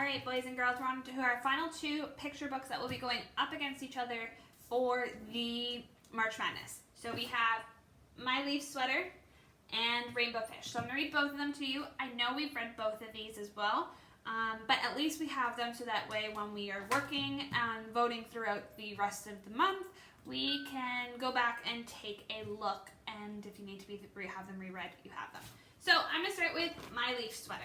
Alright, boys and girls, we're on to our final two picture books that will be going up against each other for the March Madness. So we have My Leaf Sweater and Rainbow Fish. So I'm going to read both of them to you. I know we've read both of these as well, but at least we have them so that way when we are working and voting throughout the rest of the month, we can go back and take a look, and if you need to have them reread, you have them. So I'm going to start with My Leaf Sweater.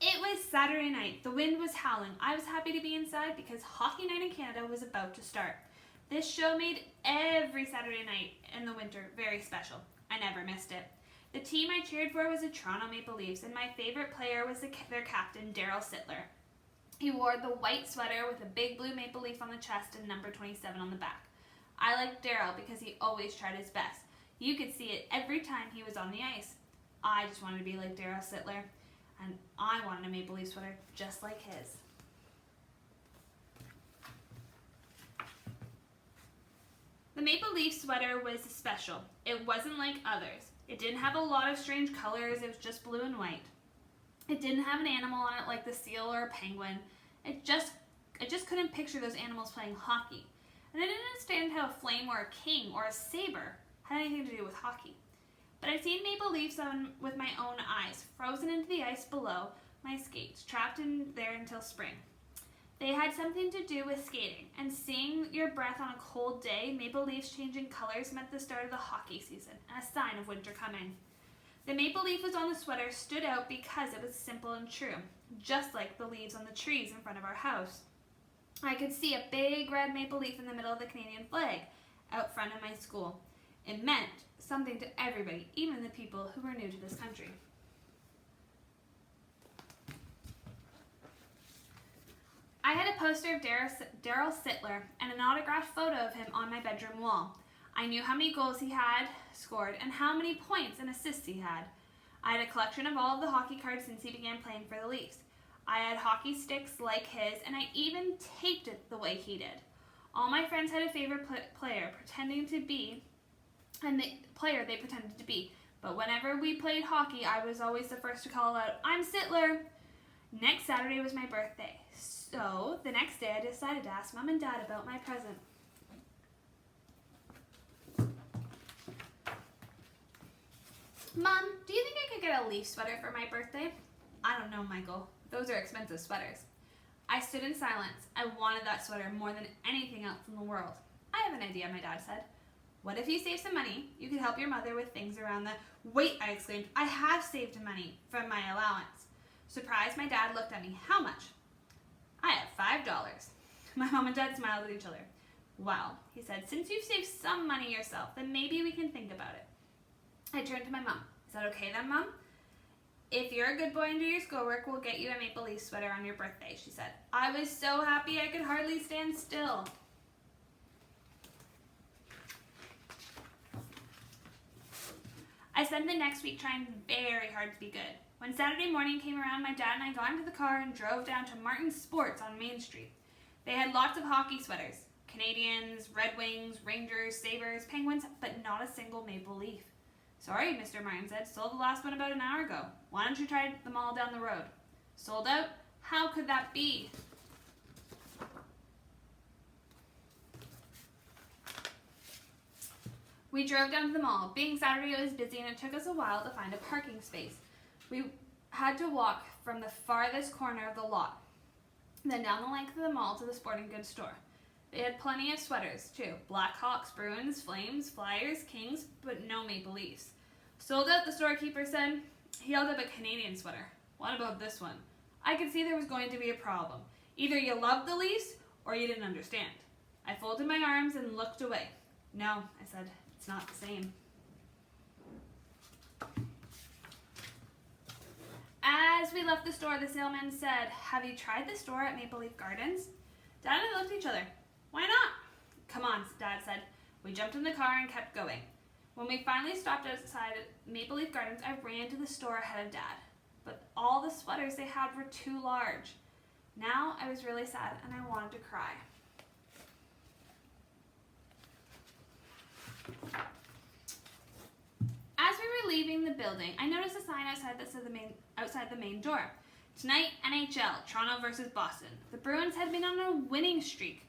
It was Saturday night. The wind was howling. I was happy to be inside because hockey night in Canada was about to start. This show made every Saturday night in the winter very special. I never missed it. The team I cheered for was the Toronto Maple Leafs, and my favorite player was their captain, Daryl Sittler. He wore the white sweater with a big blue maple leaf on the chest and number 27 on the back. I liked Daryl because he always tried his best. You could see it every time he was on the ice. I just wanted to be like Daryl Sittler. And I wanted a Maple Leaf sweater just like his. The Maple Leaf sweater was special. It wasn't like others. It didn't have a lot of strange colors. It was just blue and white. It didn't have an animal on it like the seal or a penguin. I just couldn't picture those animals playing hockey. And I didn't understand how a flame or a king or a saber had anything to do with hockey. But I'd seen maple leaves with my own eyes, frozen into the ice below my skates, trapped in there until spring. They had something to do with skating, and seeing your breath on a cold day, maple leaves changing colors meant the start of the hockey season, and a sign of winter coming. The maple leaf was on the sweater stood out because it was simple and true, just like the leaves on the trees in front of our house. I could see a big red maple leaf in the middle of the Canadian flag out front of my school. It meant something to everybody, even the people who were new to this country. I had a poster of Daryl Sittler and an autographed photo of him on my bedroom wall. I knew how many goals he had scored and how many points and assists he had. I had a collection of all of the hockey cards since he began playing for the Leafs. I had hockey sticks like his, and I even taped it the way he did. All my friends had a favorite player pretending to be and the player they pretended to be. But whenever we played hockey, I was always the first to call out, "I'm Sittler!" Next Saturday was my birthday, so the next day I decided to ask Mom and Dad about my present. Mom, do you think I could get a Leaf sweater for my birthday? I don't know, Michael. Those are expensive sweaters. I stood in silence. I wanted that sweater more than anything else in the world. I have an idea, my dad said. What if you save some money? You could help your mother with things around the... Wait, I exclaimed. I have saved money from my allowance. Surprised, my dad looked at me. How much? I have $5. My mom and dad smiled at each other. Well, he said, since you've saved some money yourself, then maybe we can think about it. I turned to my mom. Is that okay then, Mom? If you're a good boy and do your schoolwork, we'll get you a Maple Leaf sweater on your birthday, she said. I was so happy I could hardly stand still. I spent the next week trying very hard to be good. When Saturday morning came around, my dad and I got into the car and drove down to Martin's Sports on Main Street. They had lots of hockey sweaters. Canadians, Red Wings, Rangers, Sabres, Penguins, but not a single Maple Leaf. Sorry, Mr. Martin said. Sold the last one about an hour ago. Why don't you try them all down the road? Sold out? How could that be? We drove down to the mall. Being Saturday, it was busy and it took us a while to find a parking space. We had to walk from the farthest corner of the lot, then down the length of the mall to the sporting goods store. They had plenty of sweaters too. Blackhawks, Bruins, Flames, Flyers, Kings, but no Maple Leafs. Sold out, the storekeeper said. He held up a Canadian sweater. What about this one? I could see there was going to be a problem. Either you loved the Leafs or you didn't understand. I folded my arms and looked away. No, I said. It's not the same. As we left the store, the salesman said, have you tried the store at Maple Leaf Gardens? Dad and I looked at each other. Why not? Come on, Dad said. We jumped in the car and kept going. When we finally stopped outside Maple Leaf Gardens, I ran to the store ahead of Dad. But all the sweaters they had were too large. Now I was really sad and I wanted to cry. As we were leaving the building, I noticed a sign outside the main door. Tonight, NHL, Toronto versus Boston. The Bruins had been on a winning streak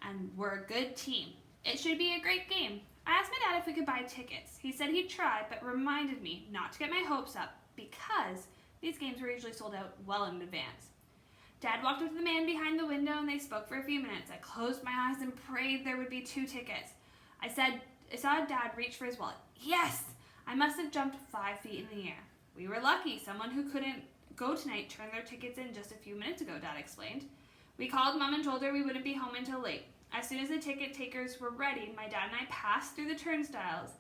and were a good team. It should be a great game. I asked my dad if we could buy tickets. He said he'd try, but reminded me not to get my hopes up because these games were usually sold out well in advance. Dad walked up to the man behind the window and they spoke for a few minutes. I closed my eyes and prayed there would be 2 tickets. I saw Dad reach for his wallet. Yes! I must have jumped 5 feet in the air. We were lucky. Someone who couldn't go tonight turned their tickets in just a few minutes ago, Dad explained. We called Mom and told her we wouldn't be home until late. As soon as the ticket takers were ready, my dad and I passed through the turnstiles.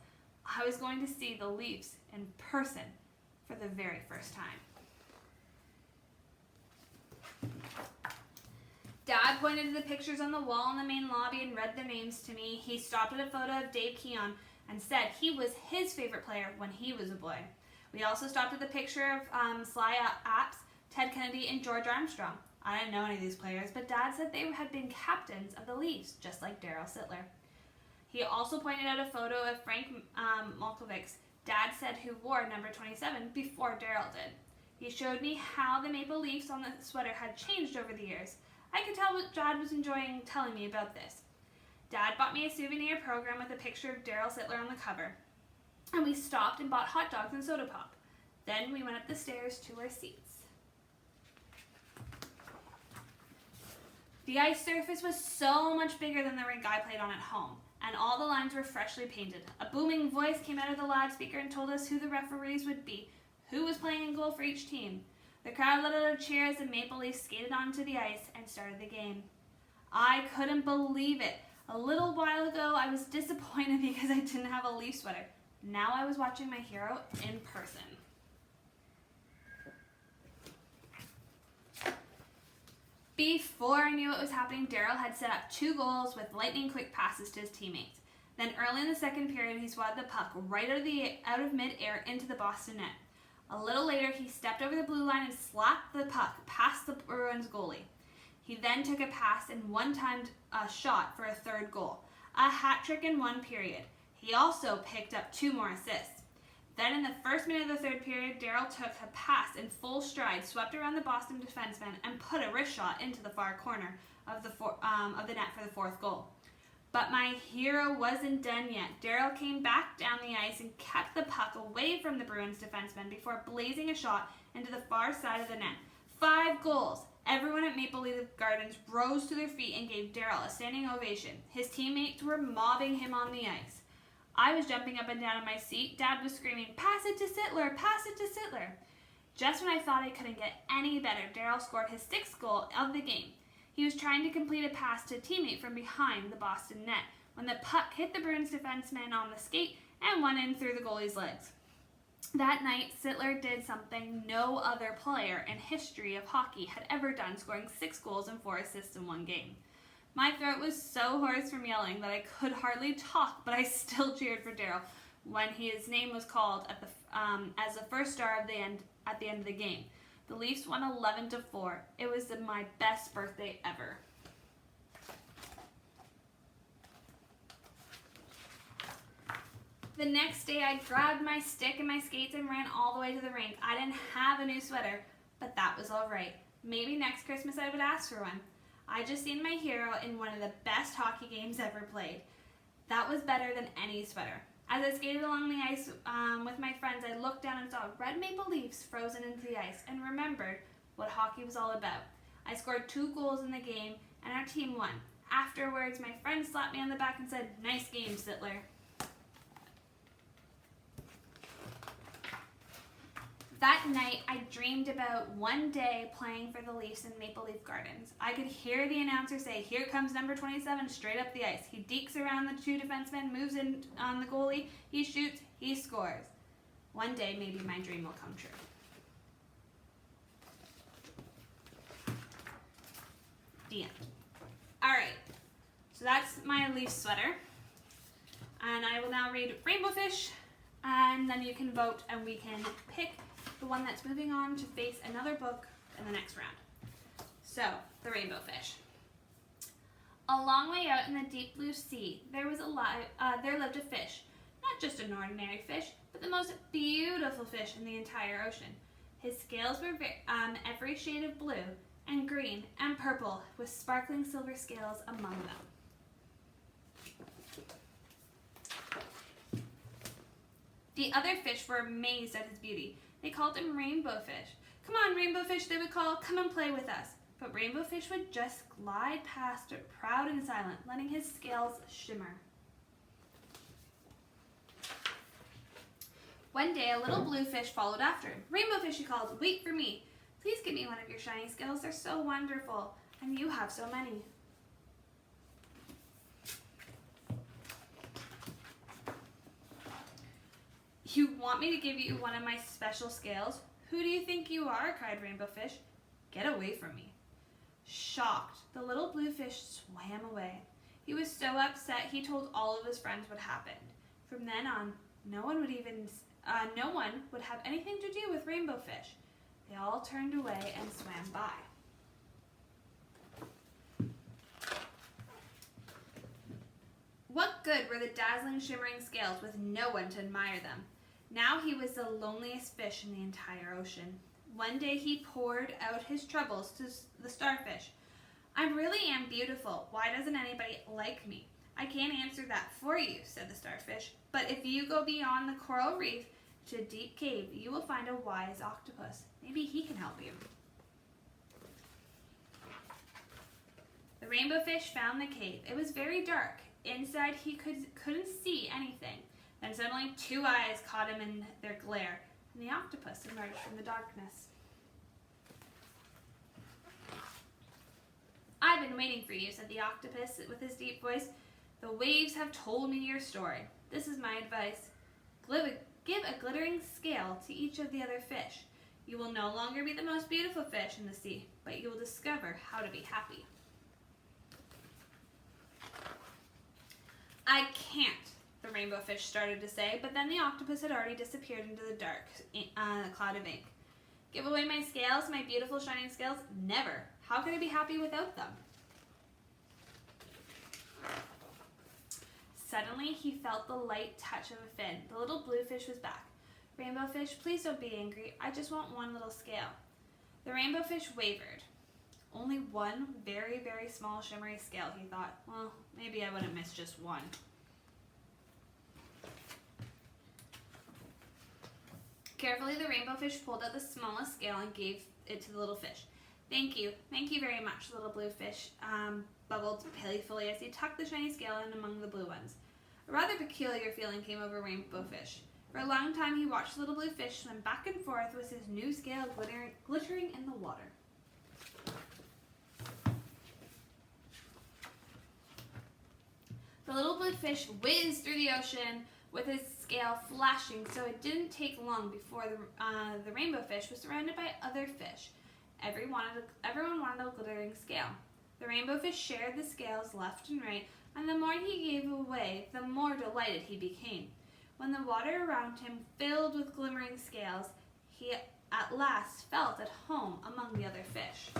I was going to see the Leafs in person for the very first time. Dad pointed to the pictures on the wall in the main lobby and read their names to me. He stopped at a photo of Dave Keon and said he was his favorite player when he was a boy. We also stopped at the picture of Sly Apps, Ted Kennedy, and George Armstrong. I didn't know any of these players, but Dad said they had been captains of the Leafs, just like Daryl Sittler. He also pointed out a photo of Frank Malkovics, Dad said, who wore number 27 before Daryl did. He showed me how the maple leaves on the sweater had changed over the years. I could tell Dad was enjoying telling me about this. Dad bought me a souvenir program with a picture of Daryl Sittler on the cover, and we stopped and bought hot dogs and soda pop. Then we went up the stairs to our seats. The ice surface was so much bigger than the rink I played on at home, and all the lines were freshly painted. A booming voice came out of the loudspeaker and told us who the referees would be, who was playing in goal for each team. The crowd let out a cheer as the Maple Leafs skated onto the ice and started the game. I couldn't believe it. A little while ago, I was disappointed because I didn't have a Leaf sweater. Now I was watching my hero in person. Before I knew what was happening, Daryl had set up 2 goals with lightning-quick passes to his teammates. Then early in the second period, he swatted the puck right out of mid-air into the Boston net. A little later, he stepped over the blue line and slapped the puck past the Bruins goalie. He then took a pass and one-timed a shot for a 3rd goal, a hat trick in 1 period. He also picked up 2 more assists. Then in the first minute of the 3rd period, Daryl took a pass in full stride, swept around the Boston defenseman, and put a wrist shot into the far corner of the net for the 4th goal. But my hero wasn't done yet. Daryl came back down the ice and kept the puck away from the Bruins defenseman before blazing a shot into the far side of the net. 5 goals. Everyone at Maple Leaf Gardens rose to their feet and gave Daryl a standing ovation. His teammates were mobbing him on the ice. I was jumping up and down in my seat. Dad was screaming, "Pass it to Sittler! Pass it to Sittler!" Just when I thought I couldn't get any better, Daryl scored his 6th goal of the game. He was trying to complete a pass to a teammate from behind the Boston net when the puck hit the Bruins defenseman on the skate and went in through the goalie's legs. That night, Sittler did something no other player in history of hockey had ever done, scoring 6 goals and 4 assists in 1 game. My throat was so hoarse from yelling that I could hardly talk, but I still cheered for Daryl when his name was called as the first star at the end of the game. The Leafs won 11-4. It was my best birthday ever. The next day, I grabbed my stick and my skates and ran all the way to the rink. I didn't have a new sweater, but that was all right. Maybe next Christmas I would ask for one. I just seen my hero in one of the best hockey games ever played. That was better than any sweater. As I skated along the ice with my friends, I looked down and saw red maple leaves frozen into the ice and remembered what hockey was all about. I scored 2 goals in the game and our team won. Afterwards, my friend slapped me on the back and said, "Nice game, Sittler." That night, I dreamed about one day playing for the Leafs in Maple Leaf Gardens. I could hear the announcer say, "Here comes number 27 straight up the ice. He dekes around the 2 defensemen, moves in on the goalie, he shoots, he scores." One day, maybe my dream will come true. The end. Alright, so that's my Leaf sweater. And I will now read Rainbow Fish, and then you can vote and we can pick the one that's moving on to face another book in the next round. So, the Rainbow Fish. A long way out in the deep blue sea, there lived a fish. Not just an ordinary fish, but the most beautiful fish in the entire ocean. His scales were every shade of blue and green and purple, with sparkling silver scales among them. The other fish were amazed at his beauty. They called him Rainbow Fish. "Come on, Rainbow Fish," they would call, "come and play with us." But Rainbow Fish would just glide past it, proud and silent, letting his scales shimmer. One day, a little blue fish followed after him. "Rainbow Fish," he called, "wait for me. Please give me one of your shiny scales. They're so wonderful, and you have so many." "You want me to give you one of my special scales? Who do you think you are?" cried Rainbow Fish. "Get away from me." Shocked, the little blue fish swam away. He was so upset he told all of his friends what happened. From then on, no one would have anything to do with Rainbow Fish. They all turned away and swam by. What good were the dazzling, shimmering scales with no one to admire them? Now he was the loneliest fish in the entire ocean. One day he poured out his troubles to the starfish. "I really am beautiful. Why doesn't anybody like me?" "I can't answer that for you," said the starfish. "But if you go beyond the coral reef to a deep cave, you will find a wise octopus. Maybe he can help you." The Rainbow Fish found the cave. It was very dark. Inside he couldn't see anything. Then suddenly 2 eyes caught him in their glare, and the octopus emerged from the darkness. "I've been waiting for you," said the octopus with his deep voice. "The waves have told me your story. This is my advice. Give a glittering scale to each of the other fish. You will no longer be the most beautiful fish in the sea, but you will discover how to be happy." "I can't," the Rainbow Fish started to say, but then the octopus had already disappeared into the dark cloud of ink. "Give away my scales, my beautiful shining scales? Never. How could I be happy without them?" Suddenly, he felt the light touch of a fin. The little blue fish was back. "Rainbow Fish, please don't be angry. I just want one little scale." The Rainbow Fish wavered. Only one very, very small shimmery scale, he thought. Well, maybe I wouldn't miss just one. Carefully, the Rainbow Fish pulled out the smallest scale and gave it to the little fish. Thank you very much," the little blue fish bubbled playfully as he tucked the shiny scale in among the blue ones. A rather peculiar feeling came over Rainbow Fish. For a long time, he watched the little blue fish swim back and forth with his new scale glittering in the water. The little blue fish whizzed through the ocean with his scale flashing, so it didn't take long before the Rainbow Fish was surrounded by other fish. Everyone wanted a glittering scale. The Rainbow Fish shared the scales left and right, and the more he gave away, the more delighted he became. When the water around him filled with glimmering scales, he at last felt at home among the other fish.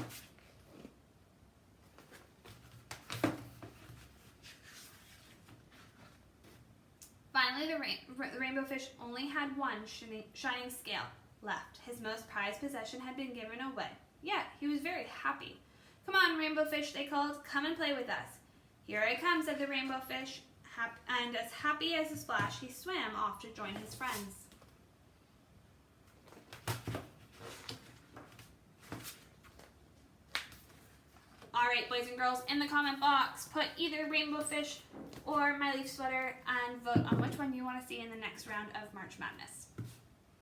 Finally, the Rainbow Fish only had one shining scale left. His most prized possession had been given away. Yet, he was very happy. "Come on, Rainbow Fish," they called. "Come and play with us." "Here I come," said the Rainbow Fish, and as happy as a splash, he swam off to join his friends. Alright, boys and girls, in the comment box, put either Rainbow Fish or My Leaf Sweater and vote on which one you want to see in the next round of March Madness.